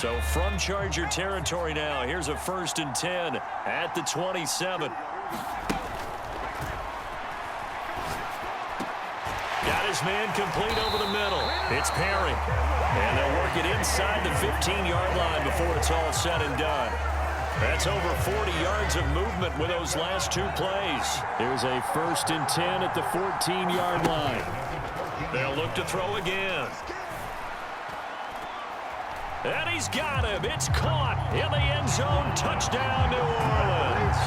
So from Charger territory now, here's a 1st and 10 at the 27. Got his man complete over the middle. It's Perry. And they'll work it inside the 15-yard line before it's all said and done. That's over 40 yards of movement with those last 2 plays. Here's a 1st and 10 at the 14-yard line. They'll look to throw again. And he's got him. It's caught in the end zone. Touchdown, New Orleans.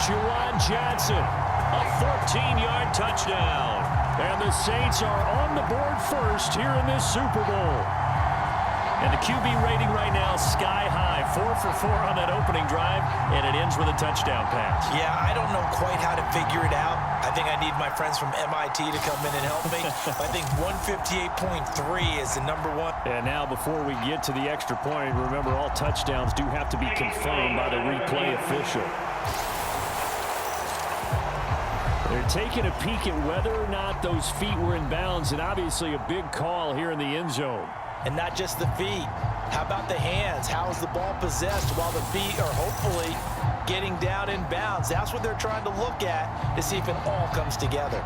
Juwan Johnson, a 14-yard touchdown. And the Saints are on the board first here in this Super Bowl. And the QB rating right now sky high. 4 for 4 on that opening drive, and it ends with a touchdown pass. Yeah, I don't know quite how to figure it out. I think I need my friends from MIT to come in and help me. I think 158.3 is the number one. And now before we get to the extra point, remember all touchdowns do have to be confirmed by the replay official. They're taking a peek at whether or not those feet were in bounds, and obviously a big call here in the end zone. And not just the feet. How about the hands? How is the ball possessed while the feet are hopefully getting down in bounds? That's what they're trying to look at to see if it all comes together.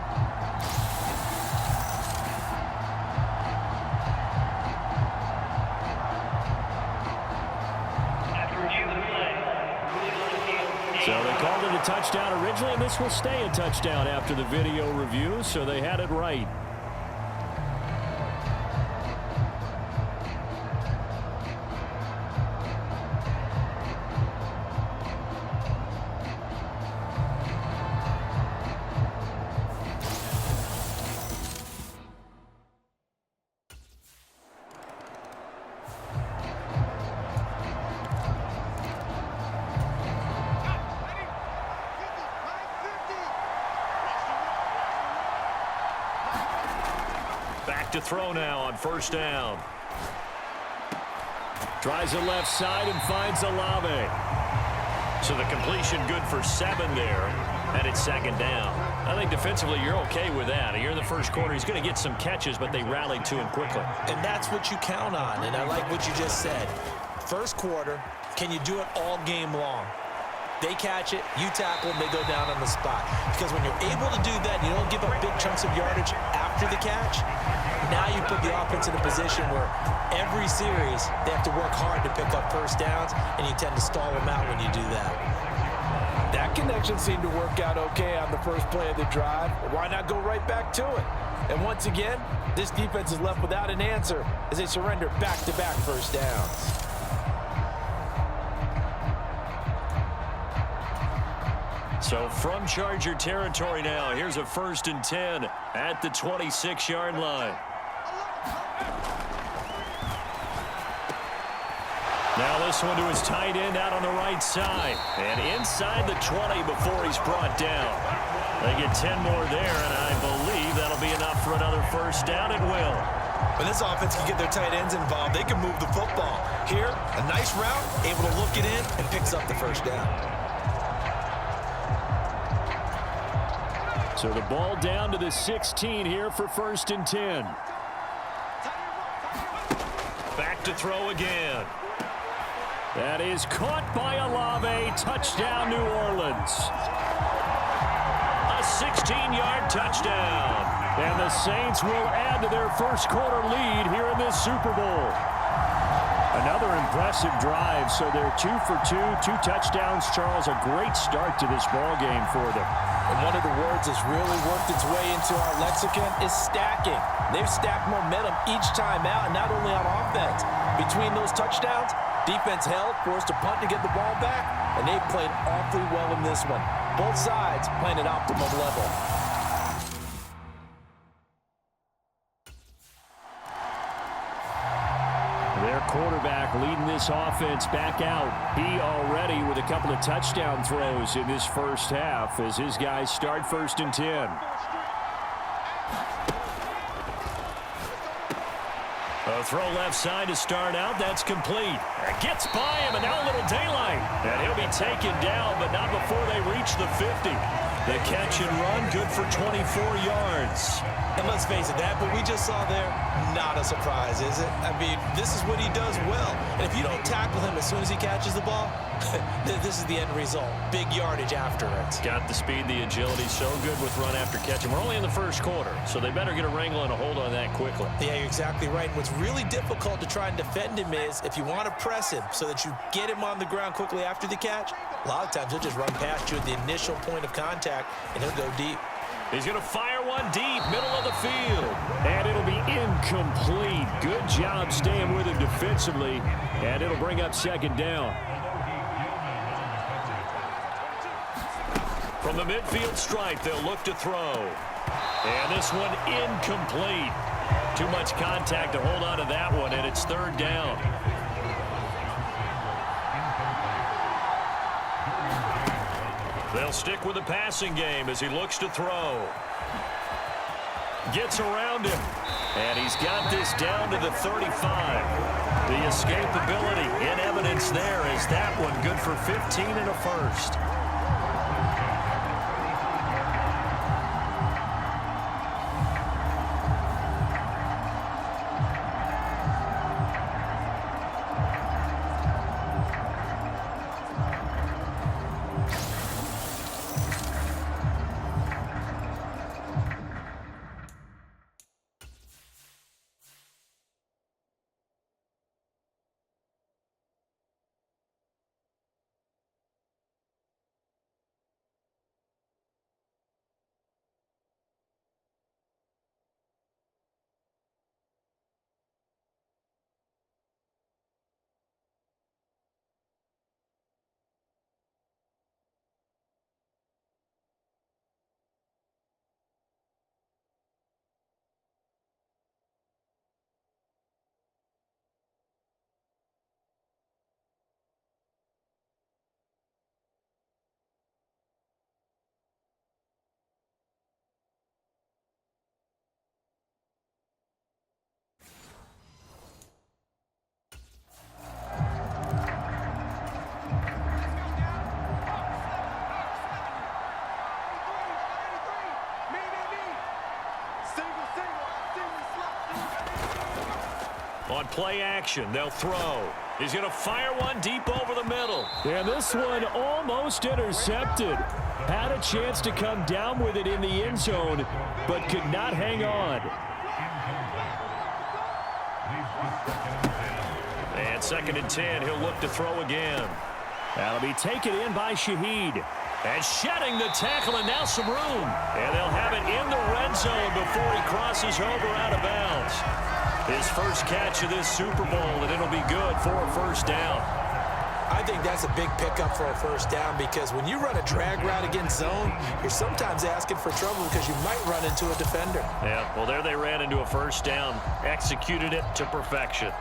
So they called it a touchdown originally, and this will stay a touchdown after the video review, so they had it right. Back to throw now on 1st down. Tries the left side and finds Olave. So the completion good for 7 there, and it's 2nd down. I think defensively you're okay with that. Here in the first quarter, he's going to get some catches, but they rallied to him quickly. And that's what you count on, and I like what you just said. First quarter, can you do it all game long? They catch it, you tackle them, they go down on the spot. Because when you're able to do that, you don't give up big chunks of yardage after the catch, now you put the offense in a position where every series they have to work hard to pick up 1st downs, and you tend to stall them out when you do that. That connection seemed to work out okay on the first play of the drive. Why not go right back to it? And once again, this defense is left without an answer as they surrender back-to-back 1st downs. So from Charger territory now, here's a 1st and 10 at the 26-yard line. Now this one to his tight end out on the right side. And inside the 20 before he's brought down. They get 10 more there, and I believe that'll be enough for another 1st down. It will. When this offense can get their tight ends involved, they can move the football. Here, a nice route, able to look it in, and picks up the 1st down. So the ball down to the 16 here for 1st and 10. Back to throw again. That is caught by Olave. Touchdown, New Orleans. A 16-yard touchdown. And the Saints will add to their first quarter lead here in this Super Bowl. Another impressive drive. So they're 2 for 2, 2 touchdowns. Charles, a great start to this ball game for them. And one of the words that's really worked its way into our lexicon is stacking. They've stacked momentum each time out, and not only on offense. Between those touchdowns, defense held, forced a punt to get the ball back, and they've played awfully well in this one. Both sides playing at optimum level. Their quarterback leading this offense back out. He already with a couple of touchdown throws in this first half as his guys start 1st and 10. A throw left side to start out. That's complete. It gets by him, and now a little daylight. And he'll be taken down, but not before they reach the 50. The catch and run, good for 24 yards. And let's face it, that what we just saw there, not a surprise, is it? I mean, this is what he does well. And if you don't tackle him as soon as he catches the ball, this is the end result. Big yardage after it. Got the speed, the agility, so good with run after catch. And we're only in the first quarter, so they better get a wrangle and a hold on that quickly. Yeah, you're exactly right. And what's really difficult to try and defend him is if you want to press him so that you get him on the ground quickly after the catch, a lot of times he'll just run past you at the initial point of contact, and he'll go deep. He's going to fire one deep, middle of the field. And it'll be incomplete. Good job staying with him defensively. And it'll bring up second down. From the midfield stripe, they'll look to throw. And this one incomplete. Too much contact to hold on to that one, and it's third down. They'll stick with the passing game as he looks to throw. Gets around him. And he's got this down to the 35. The escapability in evidence there is that one good for 15 and a first. On play action, they'll throw. He's going to fire one deep over the middle. And this one almost intercepted. Had a chance to come down with it in the end zone, but could not hang on. And second and 10, he'll look to throw again. That'll be taken in by Shaheed. And shedding the tackle, and now some room. And they'll have it in the red zone before he crosses over out of bounds. His first catch of this Super Bowl, and it'll be good for a first down. I think that's a big pickup for a first down because when you run a drag route against zone, you're sometimes asking for trouble because you might run into a defender. Yeah, well, there they ran into a first down, executed it to perfection.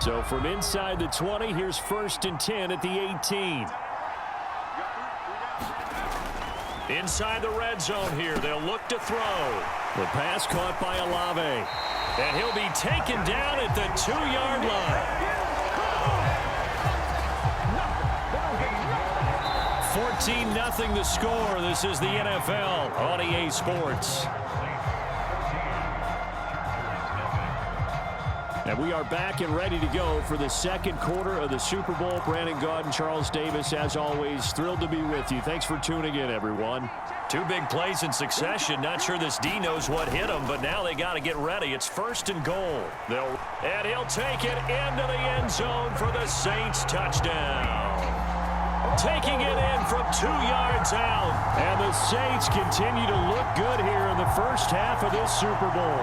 So from inside the 20, here's first and 10 at the 18. Inside the red zone here, they'll look to throw. The pass caught by Olave. And he'll be taken down at the 2-yard line. 14-0 the score. This is the NFL on EA Sports. And we are back and ready to go for the second quarter of the Super Bowl. Brandon Gaud and Charles Davis, as always, thrilled to be with you. Thanks for tuning in, everyone. Two big plays in succession. Not sure this D knows what hit him, but now they got to get ready. It's first and goal. And he'll take it into the end zone for the Saints touchdown. Taking it in from 2 yards out. And the Saints continue to look good here in the first half of this Super Bowl.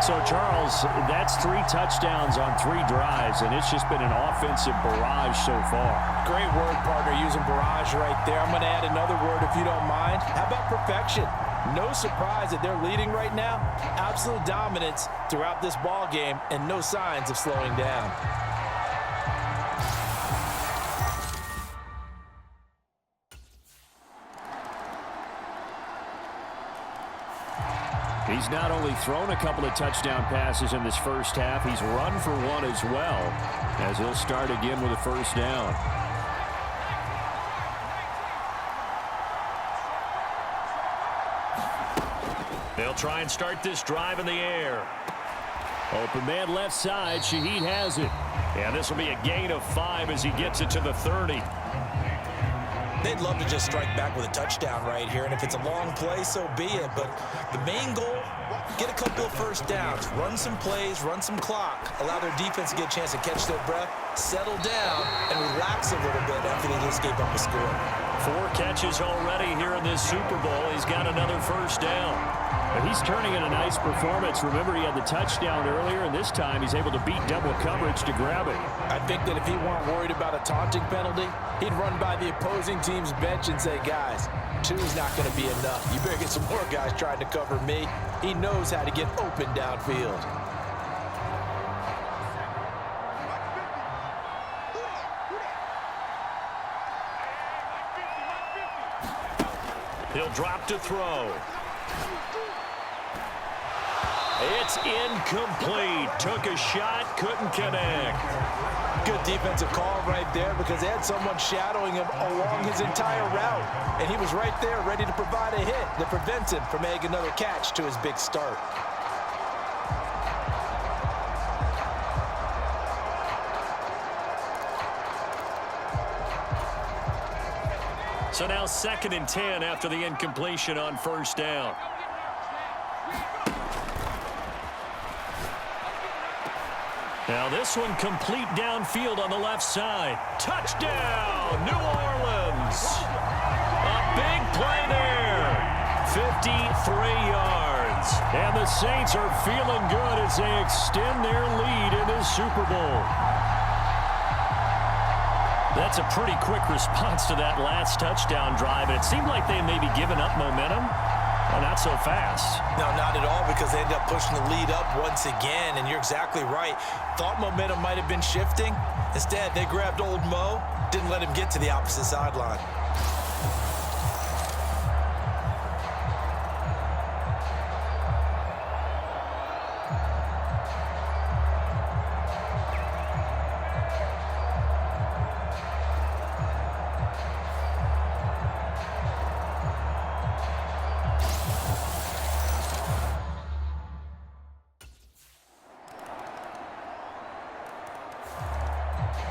So, Charles, that's 3 touchdowns on 3 drives, and it's just been an offensive barrage so far. Great word, partner, using barrage right there. I'm going to add another word if you don't mind. How about perfection? No surprise that they're leading right now. Absolute dominance throughout this ball game and no signs of slowing down. He's not only thrown a couple of touchdown passes in this first half, he's run for one as well, as he'll start again with a first down. They'll try and start this drive in the air. Open man left side. Shaheed has it. And this will be a gain of 5 as he gets it to the 30. They'd love to just strike back with a touchdown right here, and if it's a long play, so be it. But the main goal, get a couple of first downs, run some plays, run some clock, allow their defense to get a chance to catch their breath, settle down, and relax a little bit after they just gave up a score. 4 catches already here in this Super Bowl. He's got another first down. And he's turning in a nice performance. Remember, he had the touchdown earlier, and this time he's able to beat double coverage to grab it. I think that if he weren't worried about a taunting penalty, he'd run by the opposing team's bench and say, guys, 2 is not going to be enough. You better get some more guys trying to cover me. He knows how to get open downfield. He'll drop to throw. It's incomplete. Took a shot, couldn't connect. Good defensive call right there because they had someone shadowing him along his entire route. And he was right there ready to provide a hit that prevents him from making another catch to his big start. So now 2nd and 10 after the incompletion on first down. Now this one complete downfield on the left side. Touchdown, New Orleans. A big play there. 53 yards. And the Saints are feeling good as they extend their lead in this Super Bowl. That's a pretty quick response to that last touchdown drive. And it seemed like they maybe given up momentum. Well, not so fast. No, not at all, because they ended up pushing the lead up once again, and you're exactly right. Thought momentum might have been shifting. Instead, they grabbed old Mo, didn't let him get to the opposite sideline.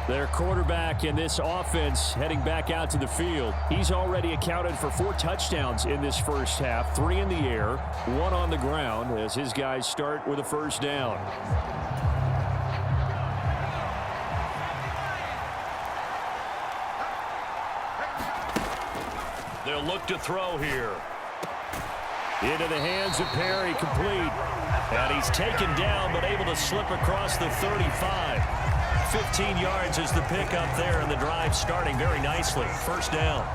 Their quarterback in this offense heading back out to the field. He's already accounted for 4 touchdowns in this first half, 3 in the air, 1 on the ground as his guys start with a first down. They'll look to throw here. Into the hands of Perry, complete. And he's taken down but able to slip across the 35. 15 yards is the pickup there, and the drive starting very nicely. First down.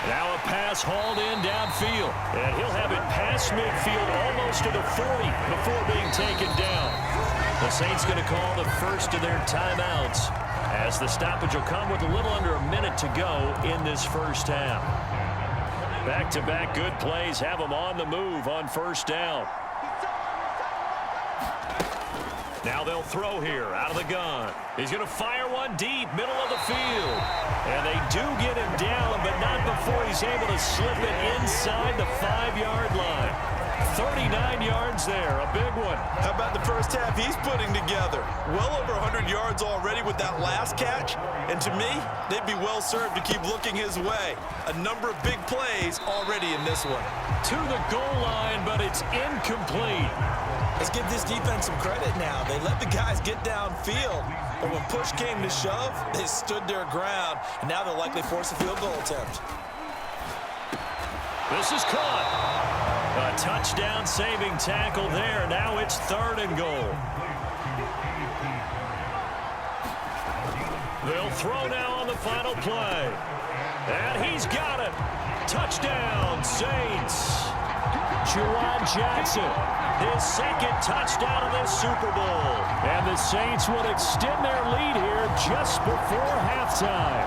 Now a pass hauled in downfield. And he'll have it past midfield almost to the 40 before being taken down. The Saints going to call the first of their timeouts as the stoppage will come with a little under a minute to go in this first half. Back-to-back good plays have them on the move on first down. Now they'll throw here out of the gun. He's going to fire one deep, middle of the field. And they do get him down, but not before he's able to slip it inside the 5-yard line. 39 yards there, a big one. How about the first half he's putting together? Well over 100 yards already with that last catch. And to me, they'd be well served to keep looking his way. A number of big plays already in this one. To the goal line, but it's incomplete. Let's give this defense some credit now. They let the guys get downfield, but when push came to shove, they stood their ground, and now they'll likely force a field goal attempt. This is caught. A touchdown-saving tackle there. Now it's 3rd and goal. They'll throw now on the final play. And he's got it. Touchdown, Saints. Juwan Johnson, his 2nd touchdown of this Super Bowl. And the Saints would extend their lead here just before halftime.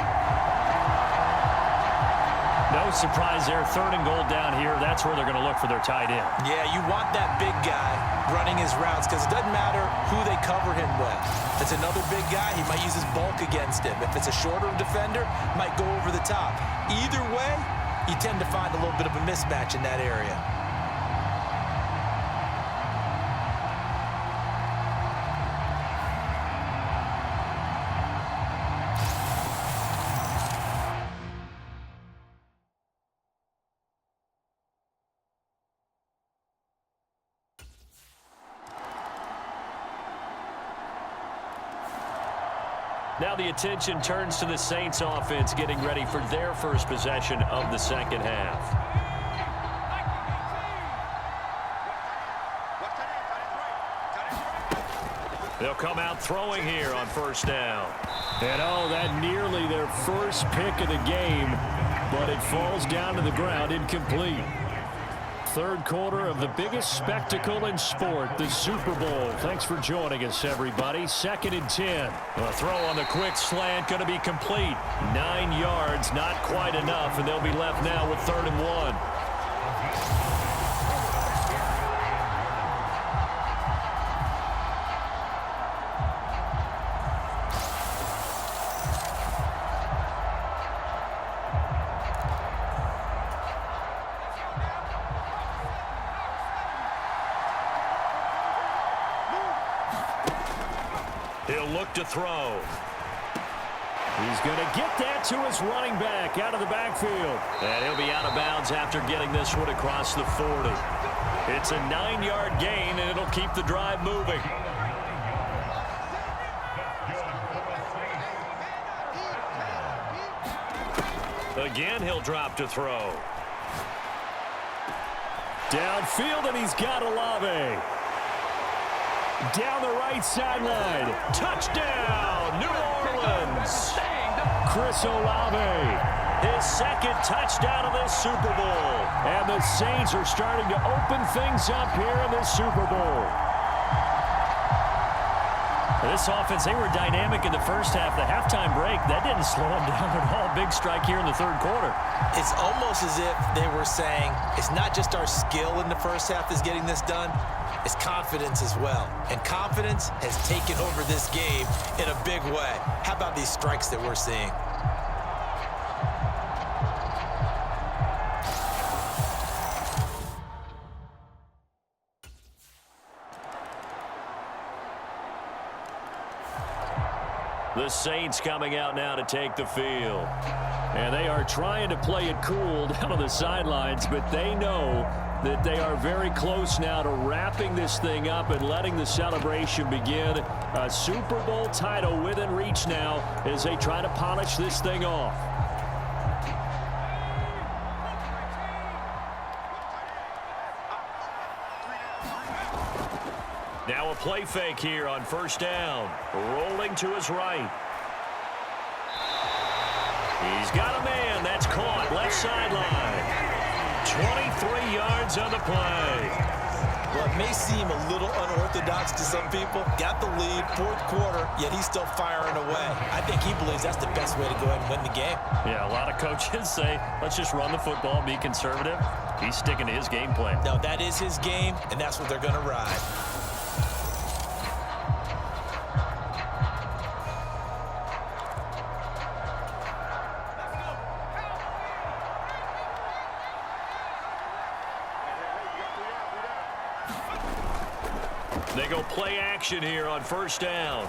No surprise there, 3rd and goal down here. That's where they're going to look for their tight end. Yeah, you want that big guy running his routes because it doesn't matter who they cover him with. If it's another big guy, he might use his bulk against him. If it's a shorter defender, might go over the top. Either way, you tend to find a little bit of a mismatch in that area. Now the attention turns to the Saints offense getting ready for their first possession of the second half. They'll come out throwing here on 1st down. And oh, that nearly their first pick of the game, but it falls down to the ground incomplete. 3rd quarter of the biggest spectacle in sport, the Super Bowl. Thanks for joining us, everybody. 2nd and 10. A throw on the quick slant, going to be complete. 9 yards, not quite enough, and they'll be left now with 3rd and 1. He'll look to throw. He's going to get that to his running back out of the backfield. And he'll be out of bounds after getting this one across the 40. It's a 9-yard gain, and it'll keep the drive moving. Again, he'll drop to throw. Downfield, and he's got Olave. Down the right sideline. Touchdown, New Orleans. Chris Olave, his 2nd touchdown of this Super Bowl. And the Saints are starting to open things up here in this Super Bowl. This offense, they were dynamic in the first half. The halftime break, that didn't slow them down at all. Big strike here in the 3rd quarter. It's almost as if they were saying, it's not just our skill in the first half that's getting this done, it's confidence as well. And confidence has taken over this game in a big way. How about these strikes that we're seeing? The Saints coming out now to take the field. And they are trying to play it cool down on the sidelines, but they know that they are very close now to wrapping this thing up and letting the celebration begin. A Super Bowl title within reach now as they try to polish this thing off. Now a play fake here on 1st down. Rolling to his right. He's got a man. That's caught. Left sideline. 23 yards on the play. Well, it may seem a little unorthodox to some people. Got the lead, 4th quarter, yet he's still firing away. I think he believes that's the best way to go ahead and win the game. Yeah, a lot of coaches say, let's just run the football, be conservative. He's sticking to his game plan. No, that is his game, and that's what they're going to ride. They go play action here on first down.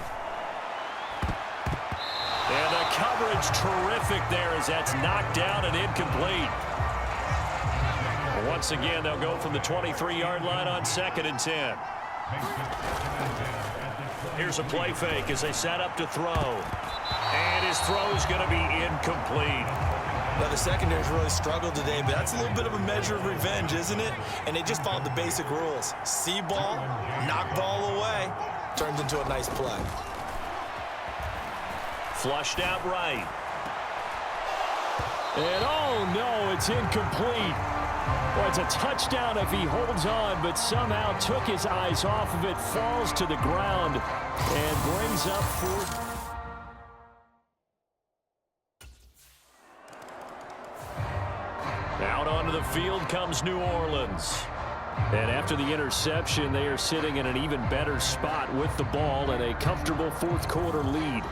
And the coverage terrific there as that's knocked down and incomplete. Once again, they'll go from the 23-yard line on 2nd and 10. Here's a play fake as they set up to throw. And his throw is going to be incomplete. Now, the secondary's really struggled today, but that's a little bit of a measure of revenge, isn't it? And they just followed the basic rules. See ball, knock ball away, turns into a nice play. Flushed out right. And oh no, it's incomplete. Well, it's a touchdown if he holds on, but somehow took his eyes off of it, falls to the ground, and brings up 4th. Out onto the field comes New Orleans. And after the interception, they are sitting in an even better spot with the ball and a comfortable 4th quarter lead.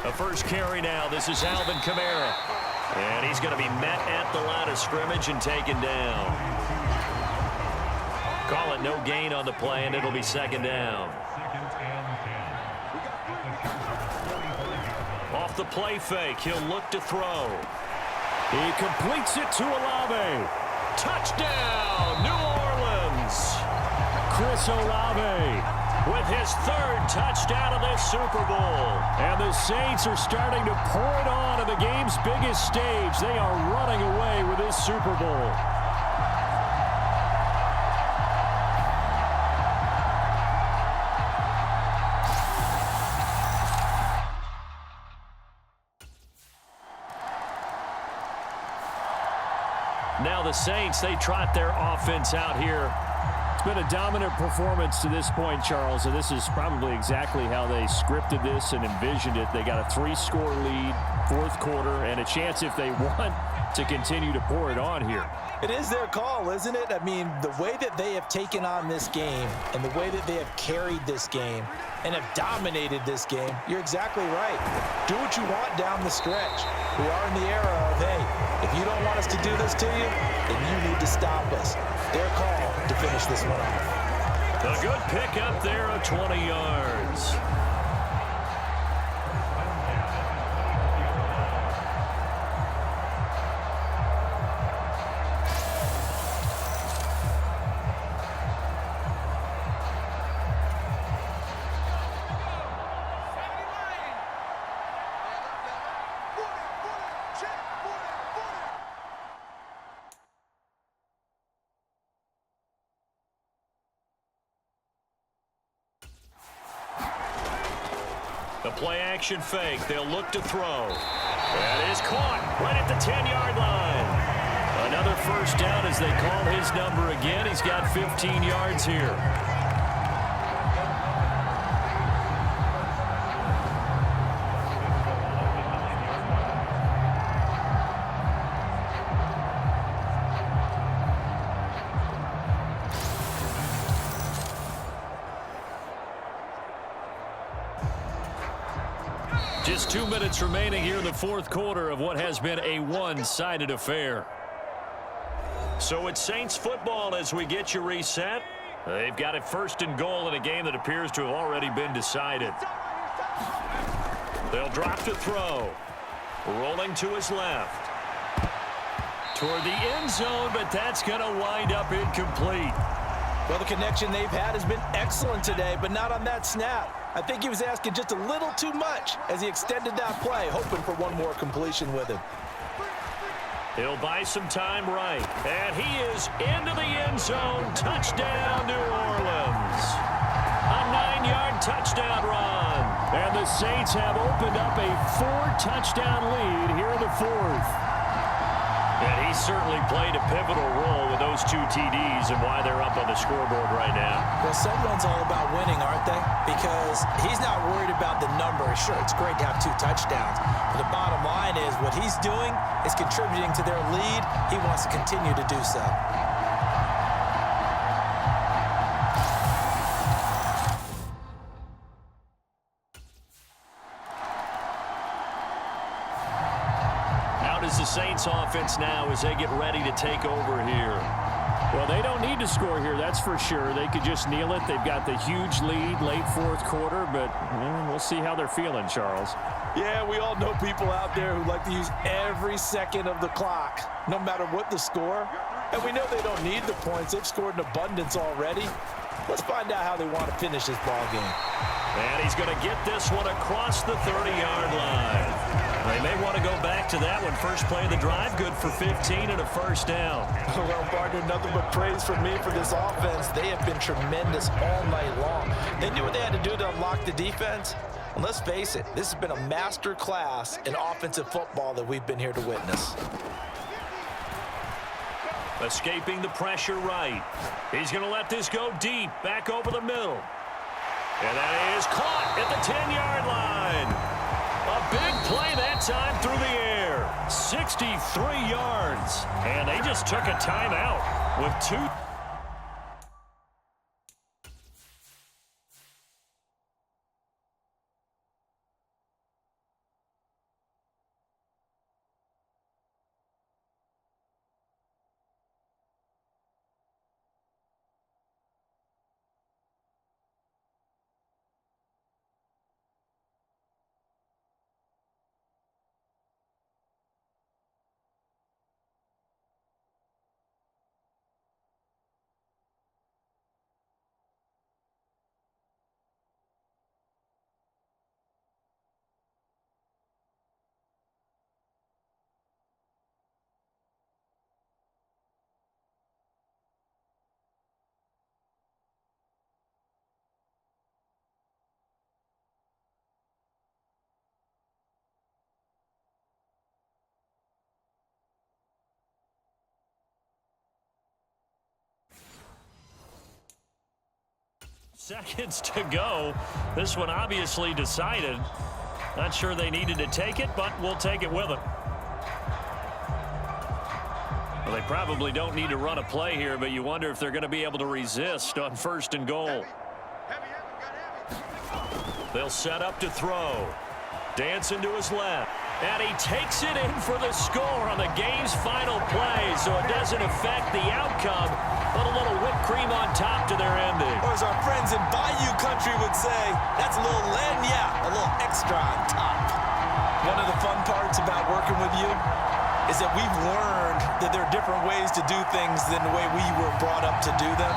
The first carry now. This is Alvin Kamara. And he's going to be met at the line of scrimmage and taken down. Call it no gain on the play, and it'll be 2nd down. Off the play fake, he'll look to throw. He completes it to Olave. Touchdown, New Orleans. Chris Olave with his 3rd touchdown of this Super Bowl. And the Saints are starting to pour it on the game's biggest stage. They are running away with this Super Bowl. Now the Saints, they trot their offense out here. It's been a dominant performance to this point, Charles, and this is probably exactly how they scripted this and envisioned it. They got a 3-score lead, 4th quarter, and a chance if they want to continue to pour it on here. It is their call, isn't it? I mean, the way that they have taken on this game and the way that they have carried this game and have dominated this game, you're exactly right. Do what you want down the stretch. We are in the era of, hey, if you don't want us to do this to you, then you need to stop us. Their call to finish this one off. A good pick up there of 20 yards. The play-action fake. They'll look to throw. That is caught right at the 10-yard line. Another first down as they call his number again. He's got 15 yards here. Just 2 minutes remaining here in the 4th quarter of what has been a one-sided affair. So it's Saints football as we get you reset. They've got it 1st and goal in a game that appears to have already been decided. They'll drop to throw. Rolling to his left. Toward the end zone, but that's going to wind up incomplete. Well, the connection they've had has been excellent today, but not on that snap. I think he was asking just a little too much as he extended that play, hoping for one more completion with him. He'll buy some time right. And he is into the end zone. Touchdown, New Orleans. A 9-yard touchdown run. And the Saints have opened up a 4-touchdown lead here in the 4th. And he certainly played a pivotal role with those 2 TDs and why they're up on the scoreboard right now. Well, someone's all about winning, aren't they? Because he's not worried about the number. Sure, it's great to have 2 touchdowns. But the bottom line is what he's doing is contributing to their lead. He wants to continue to do so. is the Saints offense now as they get ready to take over here? Well, they don't need to score here, that's for sure. They could just kneel it. They've got the huge lead late fourth quarter, but we'll see how they're feeling, Charles. Yeah, we all know people out there who like to use every second of the clock, no matter what the score. And we know they don't need the points. They've scored in abundance already. Let's find out how they want to finish this ball game. And he's going to get this one across the 30-yard line. They may want to go back to that one. First play of the drive, good for 15 and a first down. Well, partner, nothing but praise from me for this offense. They have been tremendous all night long. They knew what they had to do to unlock the defense. And let's face it, this has been a master class in offensive football that we've been here to witness. Escaping the pressure right. He's going to let this go deep, back over the middle. And that is caught at the 10-yard line. A big play that time through the air. 63 yards. And they just took a timeout with 2. Seconds to go. This one obviously decided. Not sure they needed to take it, but we'll take it with them. Well, they probably don't need to run a play here, but you wonder if they're going to be able to resist on first and goal. They'll set up to throw. Dancing to his left. And he takes it in for the score on the game's final play, so it doesn't affect the outcome, but a little whipped cream on top to their ending. Or as our friends in Bayou Country would say, that's a little a little extra on top. One of the fun parts about working with you is that we've learned that there are different ways to do things than the way we were brought up to do them.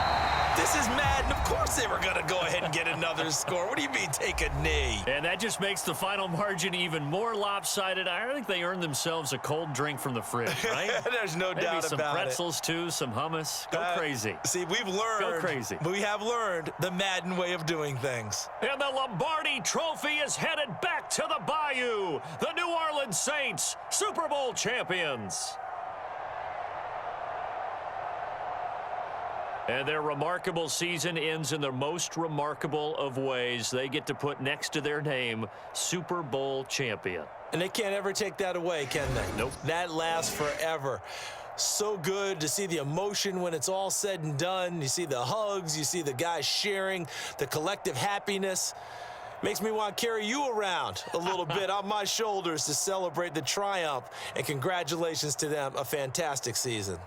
This is Madden. Of course they were going to go ahead and get another score. What do you mean take a knee? And that just makes the final margin even more lopsided. I think they earned themselves a cold drink from the fridge, right? There's no Maybe doubt some about pretzels, too, some hummus. Go crazy. See, we've learned. Go crazy. We have learned the Madden way of doing things. And the Lombardi Trophy is headed back to the Bayou. The New Orleans Saints, Super Bowl champions. And their remarkable season ends in the most remarkable of ways. They get to put next to their name, Super Bowl champion. And they can't ever take that away, can they? Nope. That lasts forever. So good to see the emotion when it's all said and done. You see the hugs, you see the guys sharing, the collective happiness. Makes me want to carry you around a little bit on my shoulders to celebrate the triumph. And congratulations to them, a fantastic season.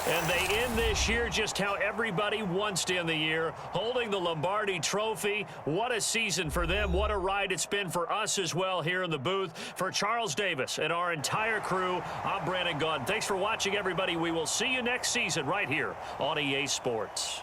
And they end this year just how everybody wants to end the year, holding the Lombardi Trophy. What a season for them. What a ride it's been for us as well here in the booth. For Charles Davis and our entire crew, I'm Brandon Gaudin. Thanks for watching, everybody. We will see you next season right here on EA Sports.